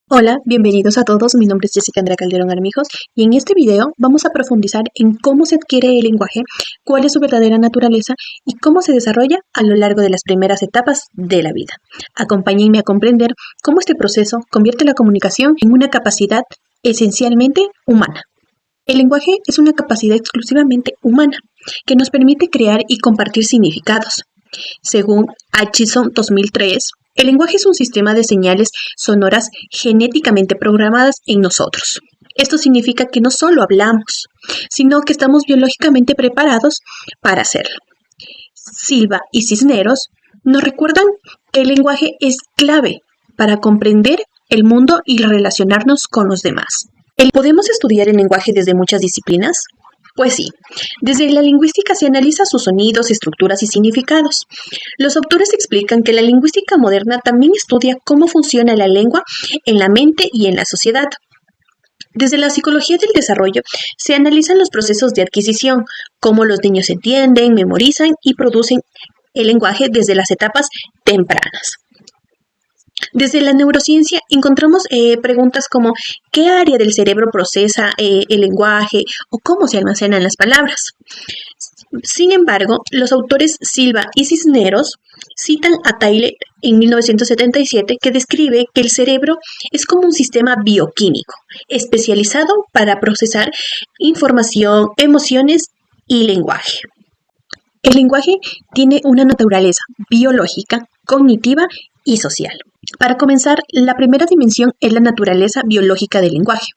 Hola, bienvenidos a todos. Mi nombre es Jessica Andrea Calderón Armijos y en este video vamos a profundizar en cómo se adquiere el lenguaje, cuál es su verdadera naturaleza y cómo se desarrolla a lo largo de las primeras etapas de la vida. Acompáñenme a comprender cómo este proceso convierte la comunicación en una capacidad esencialmente humana. El lenguaje es una capacidad exclusivamente humana que nos permite crear y compartir significados. Según Hutchinson 2003, el lenguaje es un sistema de señales sonoras genéticamente programadas en nosotros. Esto significa que no solo hablamos, sino que estamos biológicamente preparados para hacerlo. Silva y Cisneros nos recuerdan que el lenguaje es clave para comprender el mundo y relacionarnos con los demás. ¿Podemos estudiar el lenguaje desde muchas disciplinas? Pues sí, desde la lingüística se analiza sus sonidos, estructuras y significados. Los autores explican que la lingüística moderna también estudia cómo funciona la lengua en la mente y en la sociedad. Desde la psicología del desarrollo se analizan los procesos de adquisición, cómo los niños entienden, memorizan y producen el lenguaje desde las etapas tempranas. Desde la neurociencia encontramos preguntas como ¿qué área del cerebro procesa el lenguaje o cómo se almacenan las palabras? Sin embargo, los autores Silva y Cisneros citan a Tyler en 1977 que describe que el cerebro es como un sistema bioquímico especializado para procesar información, emociones y lenguaje. El lenguaje tiene una naturaleza biológica, cognitiva y social. Para comenzar, la primera dimensión es la naturaleza biológica del lenguaje.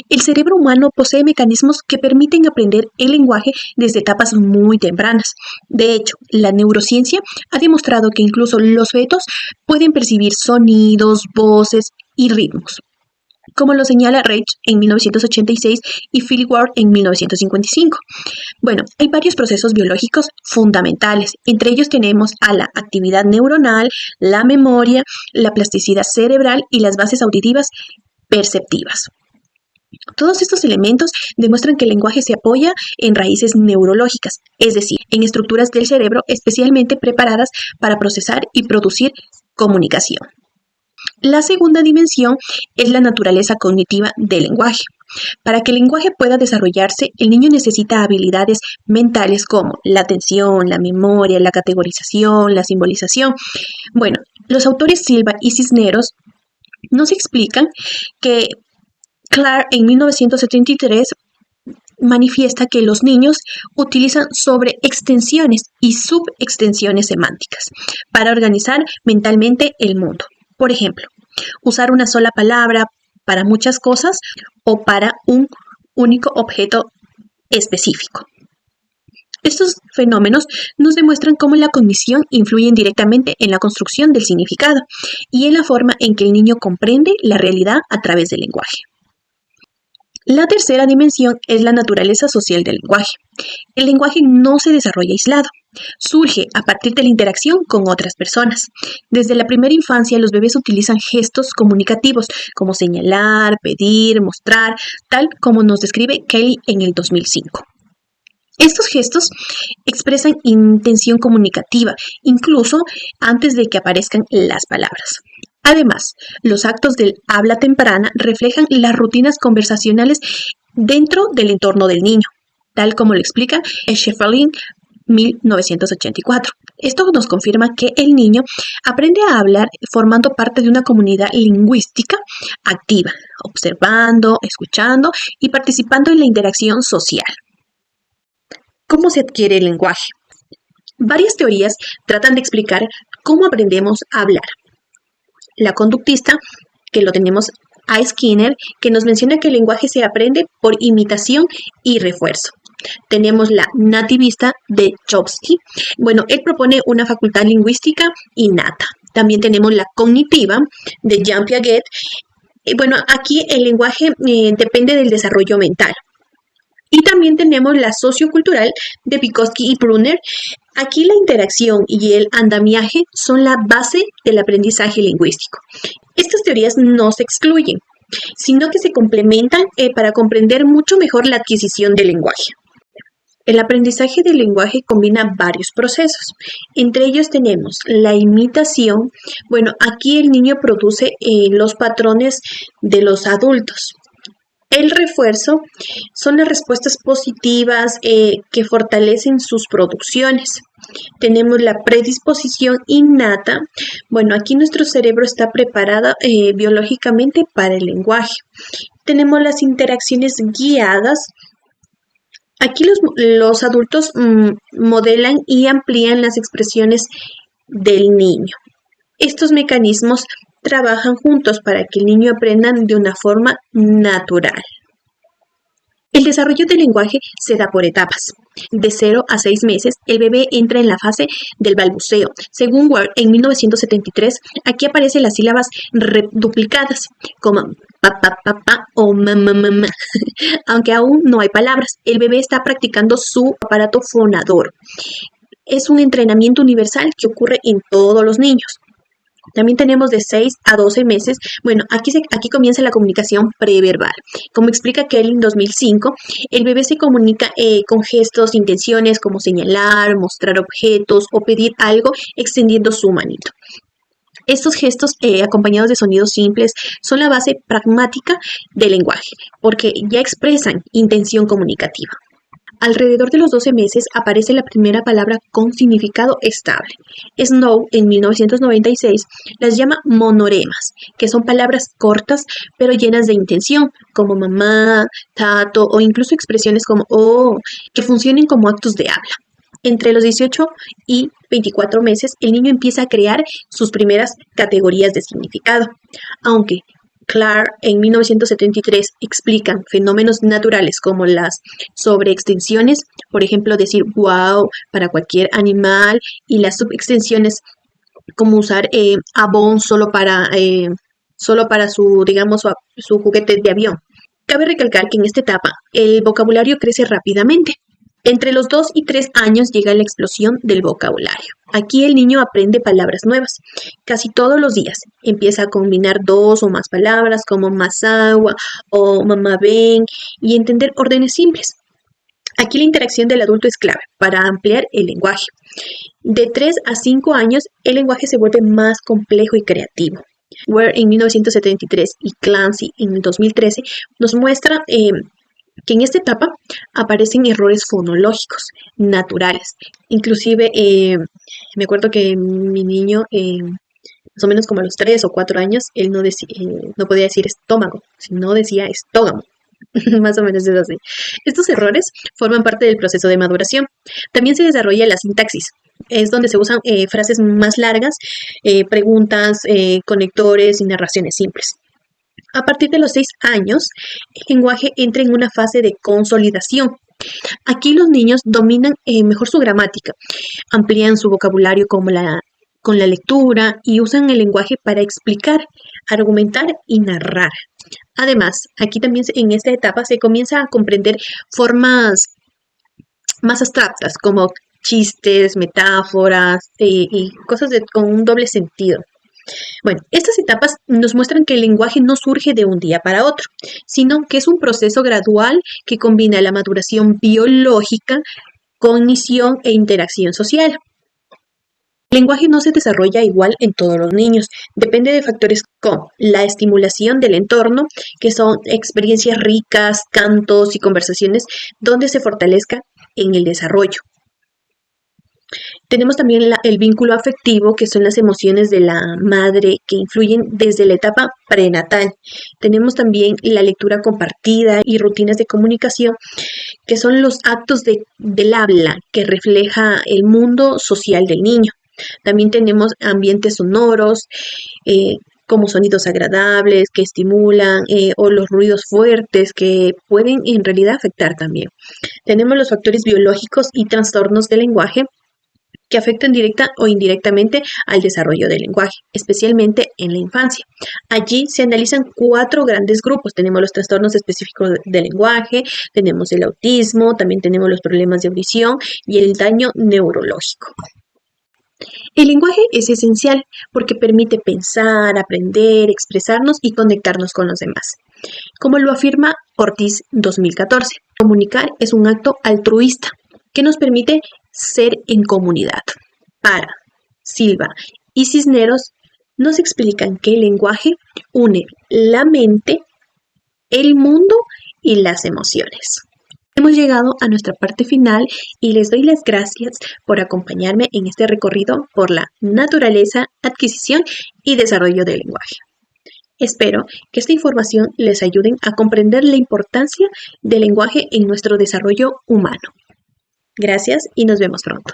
El cerebro humano posee mecanismos que permiten aprender el lenguaje desde etapas muy tempranas. De hecho, la neurociencia ha demostrado que incluso los fetos pueden percibir sonidos, voces y ritmos, como lo señala Reich en 1986 y Philip Ward en 1955. Bueno, hay varios procesos biológicos fundamentales. Entre ellos tenemos a la actividad neuronal, la memoria, la plasticidad cerebral y las bases auditivas perceptivas. Todos estos elementos demuestran que el lenguaje se apoya en raíces neurológicas, es decir, en estructuras del cerebro especialmente preparadas para procesar y producir comunicación. La segunda dimensión es la naturaleza cognitiva del lenguaje. Para que el lenguaje pueda desarrollarse, el niño necesita habilidades mentales como la atención, la memoria, la categorización, la simbolización. Bueno, los autores Silva y Cisneros nos explican que Clark en 1973 manifiesta que los niños utilizan sobreextensiones y subextensiones semánticas para organizar mentalmente el mundo. Por ejemplo, usar una sola palabra para muchas cosas o para un único objeto específico. Estos fenómenos nos demuestran cómo la cognición influye directamente en la construcción del significado y en la forma en que el niño comprende la realidad a través del lenguaje. La tercera dimensión es la naturaleza social del lenguaje. El lenguaje no se desarrolla aislado, surge a partir de la interacción con otras personas. Desde la primera infancia, los bebés utilizan gestos comunicativos como señalar, pedir, mostrar, tal como nos describe Kelly en el 2005. Estos gestos expresan intención comunicativa, incluso antes de que aparezcan las palabras. Además, los actos del habla temprana reflejan las rutinas conversacionales dentro del entorno del niño, tal como lo explica Schäferlin 1984. Esto nos confirma que el niño aprende a hablar formando parte de una comunidad lingüística activa, observando, escuchando y participando en la interacción social. ¿Cómo se adquiere el lenguaje? Varias teorías tratan de explicar cómo aprendemos a hablar. La conductista, que lo tenemos a Skinner, que nos menciona que el lenguaje se aprende por imitación y refuerzo. Tenemos la nativista de Chomsky. Bueno, él propone una facultad lingüística innata. También tenemos la cognitiva de Jean Piaget. Bueno, aquí el lenguaje depende del desarrollo mental. Y también tenemos la sociocultural de Vygotsky y Brunner. Aquí la interacción y el andamiaje son la base del aprendizaje lingüístico. Estas teorías no se excluyen, sino que se complementan para comprender mucho mejor la adquisición del lenguaje. El aprendizaje del lenguaje combina varios procesos. Entre ellos tenemos la imitación. Bueno, aquí el niño produce los patrones de los adultos. El refuerzo son las respuestas positivas que fortalecen sus producciones. Tenemos la predisposición innata. Bueno, aquí nuestro cerebro está preparado biológicamente para el lenguaje. Tenemos las interacciones guiadas. Aquí los adultos modelan y amplían las expresiones del niño. Estos mecanismos trabajan juntos para que el niño aprenda de una forma natural. El desarrollo del lenguaje se da por etapas. De 0 a 6 meses, el bebé entra en la fase del balbuceo. Según Ward, en 1973, aquí aparecen las sílabas duplicadas, como pa, pa, pa, pa o ma, ma, ma, ma. Aunque aún no hay palabras, el bebé está practicando su aparato fonador. Es un entrenamiento universal que ocurre en todos los niños. También tenemos de 6 a 12 meses. Bueno, aquí comienza la comunicación preverbal. Como explica Kelly en 2005, el bebé se comunica con gestos, intenciones como señalar, mostrar objetos o pedir algo extendiendo su manito. Estos gestos, acompañados de sonidos simples, son la base pragmática del lenguaje, porque ya expresan intención comunicativa. Alrededor de los 12 meses aparece la primera palabra con significado estable. Snow, en 1996, las llama monoremas, que son palabras cortas pero llenas de intención, como mamá, tato o incluso expresiones como oh, que funcionen como actos de habla. Entre los 18 y 24 meses, el niño empieza a crear sus primeras categorías de significado, aunque Clark en 1973 explican fenómenos naturales como las sobreextensiones, por ejemplo decir wow para cualquier animal, y las subextensiones como usar abón solo para su, digamos, su juguete de avión. Cabe recalcar que en esta etapa el vocabulario crece rápidamente. Entre los 2 y 3 años llega la explosión del vocabulario. Aquí el niño aprende palabras nuevas, casi todos los días. Empieza a combinar 2 o más palabras como más agua o mamá ven y entender órdenes simples. Aquí la interacción del adulto es clave para ampliar el lenguaje. De 3 a 5 años, el lenguaje se vuelve más complejo y creativo. Ware en 1973 y Clancy en el 2013 nos muestra que en esta etapa aparecen errores fonológicos naturales. Inclusive, me acuerdo que mi niño, más o menos como a los 3 o 4 años, él no podía decir estómago, sino decía estógamo. Más o menos es así. Estos errores forman parte del proceso de maduración. También se desarrolla la sintaxis. Es donde se usan frases más largas, preguntas, conectores y narraciones simples. A partir de los 6 años, el lenguaje entra en una fase de consolidación. Aquí los niños dominan mejor su gramática, amplían su vocabulario con la lectura y usan el lenguaje para explicar, argumentar y narrar. Además, aquí también en esta etapa se comienza a comprender formas más abstractas como chistes, metáforas y cosas con un doble sentido. Bueno, estas etapas nos muestran que el lenguaje no surge de un día para otro, sino que es un proceso gradual que combina la maduración biológica, cognición e interacción social. El lenguaje no se desarrolla igual en todos los niños, depende de factores como la estimulación del entorno, que son experiencias ricas, cantos y conversaciones donde se fortalezca en el desarrollo. Tenemos también el vínculo afectivo, que son las emociones de la madre que influyen desde la etapa prenatal. Tenemos también la lectura compartida y rutinas de comunicación, que son los actos del habla que refleja el mundo social del niño. También tenemos ambientes sonoros, como sonidos agradables que estimulan o los ruidos fuertes que pueden en realidad afectar también. Tenemos los factores biológicos y trastornos del lenguaje que afectan directa o indirectamente al desarrollo del lenguaje, especialmente en la infancia. Allí se analizan 4 grandes grupos. Tenemos los trastornos específicos del lenguaje, tenemos el autismo, también tenemos los problemas de audición y el daño neurológico. El lenguaje es esencial porque permite pensar, aprender, expresarnos y conectarnos con los demás. Como lo afirma Ortiz 2014, comunicar es un acto altruista. que nos permite ser en comunidad. Para Silva y Cisneros nos explican que el lenguaje une la mente, el mundo y las emociones. Hemos llegado a nuestra parte final y les doy las gracias por acompañarme en este recorrido por la naturaleza, adquisición y desarrollo del lenguaje. Espero que esta información les ayude a comprender la importancia del lenguaje en nuestro desarrollo humano. Gracias y nos vemos pronto.